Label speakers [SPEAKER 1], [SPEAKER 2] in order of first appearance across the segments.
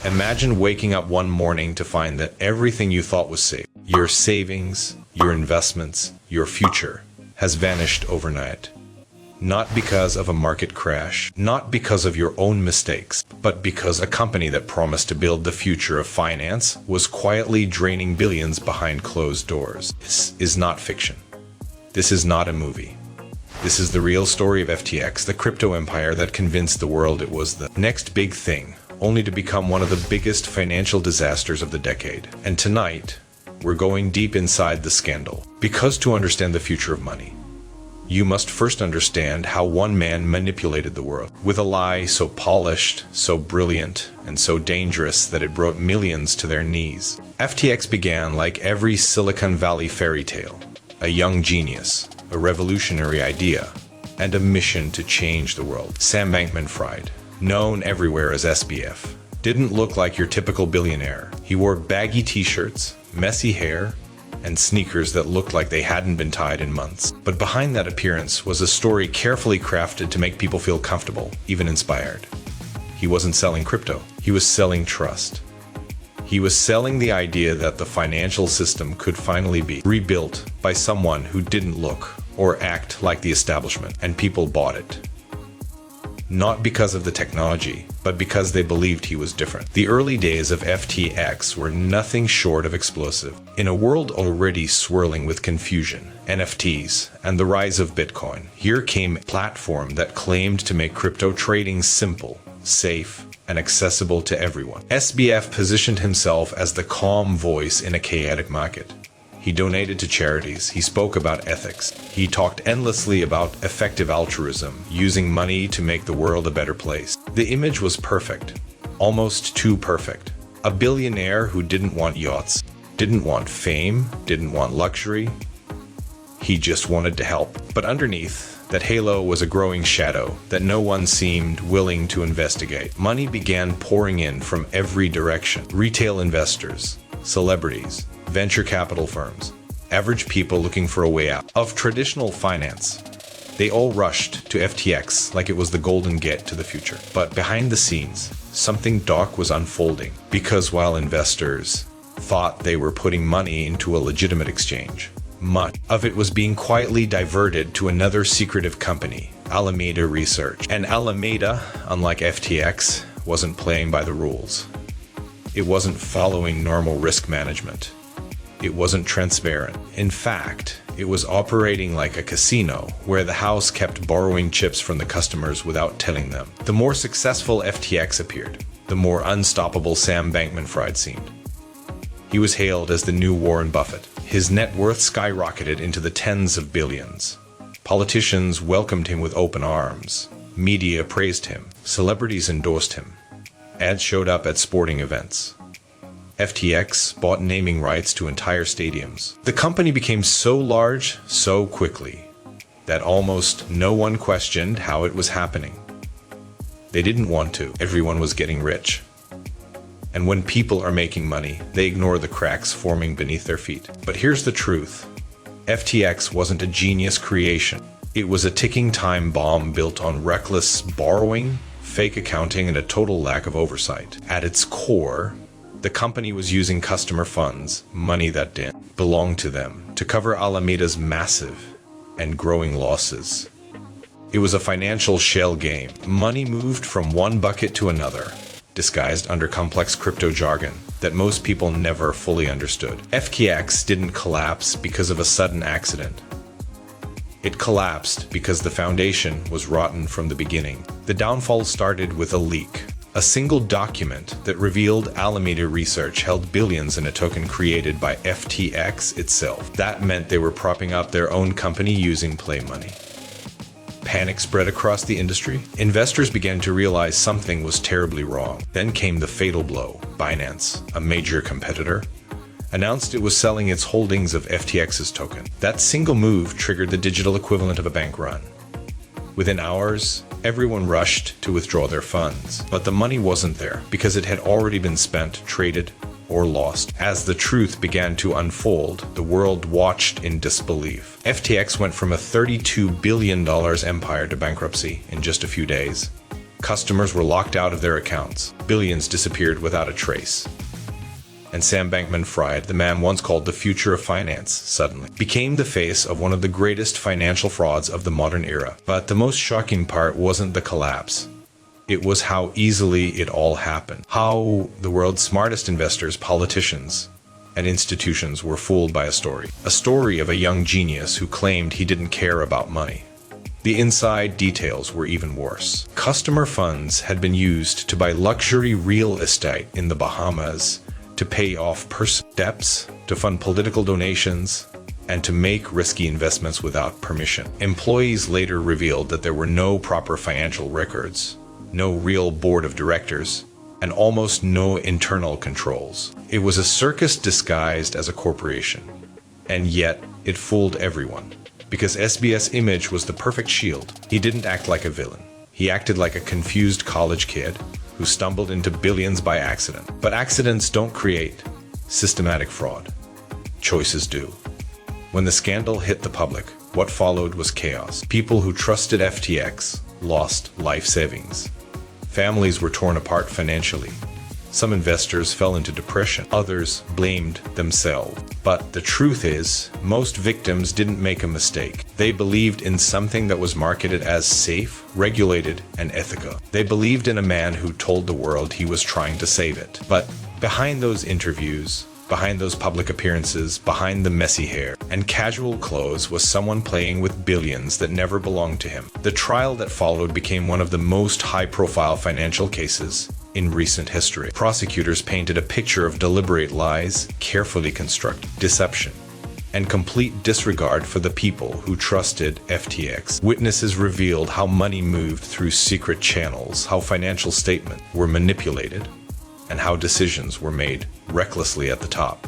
[SPEAKER 1] Imagine waking up one morning to find that everything you thought was safe, your savings, your investments, your future, has vanished overnight. Not because of a market crash, not because of your own mistakes, but because a company that promised to build the future of finance was quietly draining billions behind closed doors. This is not fiction. This is not a movie. This is the real story of FTX, the crypto empire that convinced the world it was the next big thing, only to become one of the biggest financial disasters of the decade. And tonight, we're going deep inside the scandal. Because to understand the future of money, you must first understand how one man manipulated the world with a lie so polished, so brilliant, and so dangerous that it brought millions to their knees. FTX began like every Silicon Valley fairy tale, a young genius, a revolutionary idea, and a mission to change the world. Sam Bankman-Fried, known everywhere as SBF, didn't look like your typical billionaire. He wore baggy t-shirts, messy hair, and sneakers that looked like they hadn't been tied in months. But behind that appearance was a story carefully crafted to make people feel comfortable, even inspired. He wasn't selling crypto. He was selling trust. He was selling the idea that the financial system could finally be rebuilt by someone who didn't look or act like the establishment, and people bought it. Not because of the technology, but because they believed he was different. The early days of FTX were nothing short of explosive. In a world already swirling with confusion, NFTs, and the rise of Bitcoin, here came a platform that claimed to make crypto trading simple, safe, and accessible to everyone. SBF positioned himself as the calm voice in a chaotic market. He donated to charities, he spoke about ethics, he talked endlessly about effective altruism, using money to make the world a better place. The image was perfect, almost too perfect. A billionaire who didn't want yachts, didn't want fame, didn't want luxury. He just wanted to help. But underneath that halo was a growing shadow that no one seemed willing to investigate. Money began pouring in from every direction. Retail investors, celebrities, venture capital firms, average people looking for a way out of traditional finance. They all rushed to FTX like it was the golden gate to the future. But behind the scenes, something dark was unfolding, because while investors thought they were putting money into a legitimate exchange, much of it was being quietly diverted to another secretive company, Alameda Research. And Alameda, unlike FTX, wasn't playing by the rules. It wasn't following normal risk management. It wasn't transparent. In fact, it was operating like a casino where the house kept borrowing chips from the customers without telling them. The more successful FTX appeared, the more unstoppable Sam Bankman-Fried seemed. He was hailed as the new Warren Buffett. His net worth skyrocketed into the tens of billions. Politicians welcomed him with open arms. Media praised him. Celebrities endorsed him. Ads showed up at sporting events. FTX bought naming rights to entire stadiums. The company became so large so quickly that almost no one questioned how it was happening. They didn't want to. Everyone was getting rich. And when people are making money, they ignore the cracks forming beneath their feet. But here's the truth. FTX wasn't a genius creation. It was a ticking time bomb built on reckless borrowing, fake accounting, and a total lack of oversight. At its core, the company was using customer funds, money that didn't belong to them, to cover Alameda's massive and growing losses. It was a financial shell game. Money moved from one bucket to another, disguised under complex crypto jargon that most people never fully understood. FTX didn't collapse because of a sudden accident. It collapsed because the foundation was rotten from the beginning. The downfall started with a leak. A single document that revealed Alameda Research held billions in a token created by FTX itself. That meant they were propping up their own company using play money. Panic spread across the industry. Investors began to realize something was terribly wrong. Then came the fatal blow. Binance, a major competitor, announced it was selling its holdings of FTX's token. That single move triggered the digital equivalent of a bank run. Within hours, everyone rushed to withdraw their funds. But the money wasn't there because it had already been spent, traded, or lost. As the truth began to unfold, the world watched in disbelief. FTX went from a $32 billion empire to bankruptcy in just a few days. Customers were locked out of their accounts. Billions disappeared without a trace. And Sam Bankman-Fried, the man once called the future of finance, suddenly became the face of one of the greatest financial frauds of the modern era. But the most shocking part wasn't the collapse. It was how easily it all happened. How the world's smartest investors, politicians, and institutions were fooled by a story. A story of a young genius who claimed he didn't care about money. The inside details were even worse. Customer funds had been used to buy luxury real estate in the Bahamas, to pay off personal debts, to fund political donations, and to make risky investments without permission. Employees later revealed that there were no proper financial records, no real board of directors, and almost no internal controls. It was a circus disguised as a corporation, and yet it fooled everyone. Because SB's image was the perfect shield. He didn't act like a villain. He acted like a confused college kid who stumbled into billions by accident. But accidents don't create systematic fraud. Choices do. When the scandal hit the public, what followed was chaos. People who trusted FTX lost life savings. Families were torn apart financially. Some investors fell into depression. Others blamed themselves. But the truth is, most victims didn't make a mistake. They believed in something that was marketed as safe, regulated, and ethical. They believed in a man who told the world he was trying to save it. But behind those interviews, behind those public appearances, behind the messy hair and casual clothes was someone playing with billions that never belonged to him. The trial that followed became one of the most high-profile financial cases in recent history. Prosecutors painted a picture of deliberate lies, carefully constructed deception, and complete disregard for the people who trusted FTX. Witnesses revealed how money moved through secret channels, how financial statements were manipulated, and how decisions were made recklessly at the top.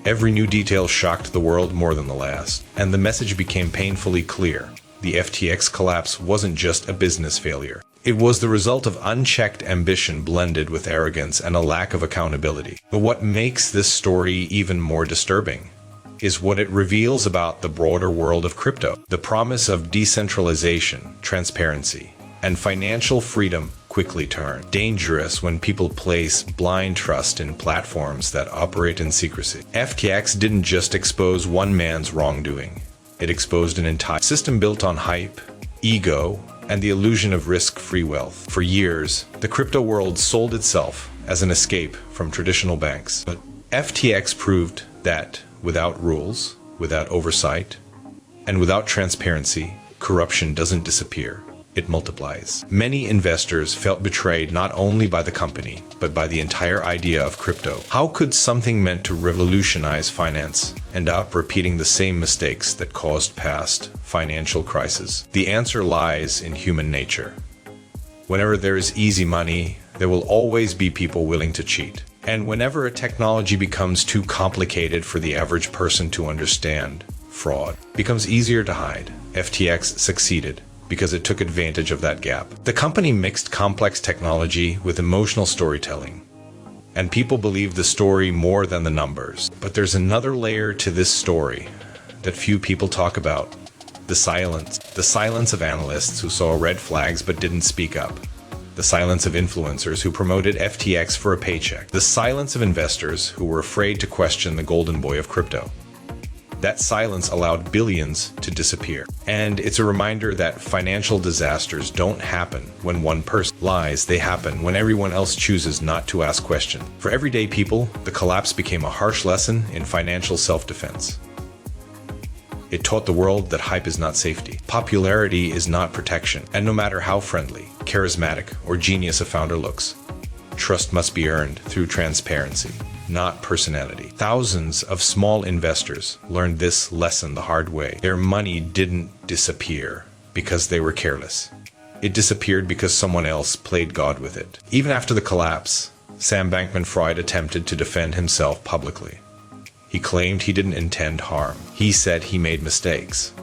[SPEAKER 1] Every new detail shocked the world more than the last, and the message became painfully clear. The FTX collapse wasn't just a business failure. It was the result of unchecked ambition blended with arrogance and a lack of accountability. But what makes this story even more disturbing is what it reveals about the broader world of crypto. The promise of decentralization, transparency, and financial freedom quickly turn dangerous when people place blind trust in platforms that operate in secrecy. FTX didn't just expose one man's wrongdoing. It exposed an entire system built on hype, ego, and the illusion of risk-free wealth. For years, the crypto world sold itself as an escape from traditional banks. But FTX proved that without rules, without oversight, and without transparency, corruption doesn't disappear. It multiplies. Many investors felt betrayed not only by the company, but by the entire idea of crypto. How could something meant to revolutionize finance end up repeating the same mistakes that caused past financial crises? The answer lies in human nature. Whenever there is easy money, there will always be people willing to cheat. And whenever a technology becomes too complicated for the average person to understand, fraud becomes easier to hide. FTX succeeded because it took advantage of that gap. The company mixed complex technology with emotional storytelling, and people believed the story more than the numbers. But there's another layer to this story that few people talk about: the silence. The silence of analysts who saw red flags but didn't speak up. The silence of influencers who promoted FTX for a paycheck. The silence of investors who were afraid to question the golden boy of crypto. That silence allowed billions to disappear. And it's a reminder that financial disasters don't happen when one person lies. They happen when everyone else chooses not to ask questions. For everyday people, the collapse became a harsh lesson in financial self-defense. It taught the world that hype is not safety. Popularity is not protection. And no matter how friendly, charismatic, or genius a founder looks, trust must be earned through transparency, not personality. Thousands of small investors learned this lesson the hard way. Their money didn't disappear because they were careless. It disappeared because someone else played God with it. Even after the collapse, Sam Bankman-Fried attempted to defend himself publicly. He claimed he didn't intend harm. He said he made mistakes.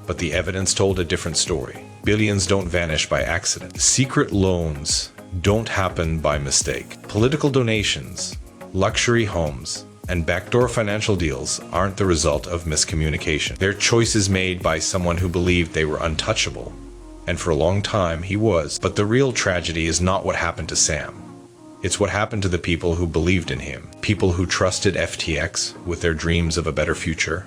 [SPEAKER 1] But the evidence told a different story. Billions don't vanish by accident. Secret loans don't happen by mistake. Political donations, luxury homes, and backdoor financial deals aren't the result of miscommunication. They're choices made by someone who believed they were untouchable And for a long time, he was. But the real tragedy is not what happened to Sam. It's what happened to the people who believed in him. People who trusted FTX with their dreams of a better future.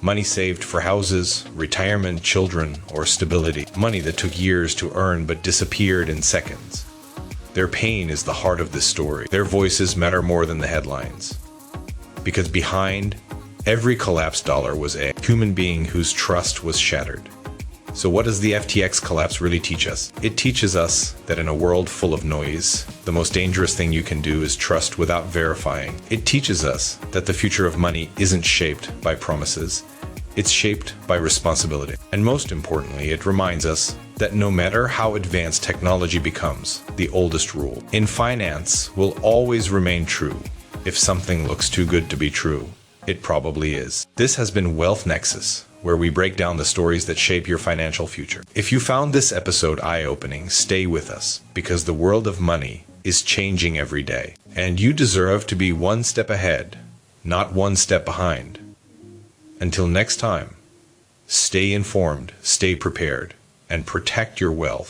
[SPEAKER 1] Money saved for houses, retirement, children, or stability. Money that took years to earn but disappeared in seconds. Their pain is the heart of this story. Their voices matter more than the headlines. Because behind every collapsed dollar was a human being whose trust was shattered. So what does the FTX collapse really teach us? It teaches us that in a world full of noise, the most dangerous thing you can do is trust without verifying. It teaches us that the future of money isn't shaped by promises. It's shaped by responsibility. And most importantly, it reminds us that no matter how advanced technology becomes, the oldest rule in finance will always remain true. If something looks too good to be true, it probably is. This has been Wealth Nexus, where we break down the stories that shape your financial future. If you found this episode eye-opening, stay with us, because the world of money is changing every day. And you deserve to be one step ahead, not one step behind. Until next time, stay informed, stay prepared, and protect your wealth.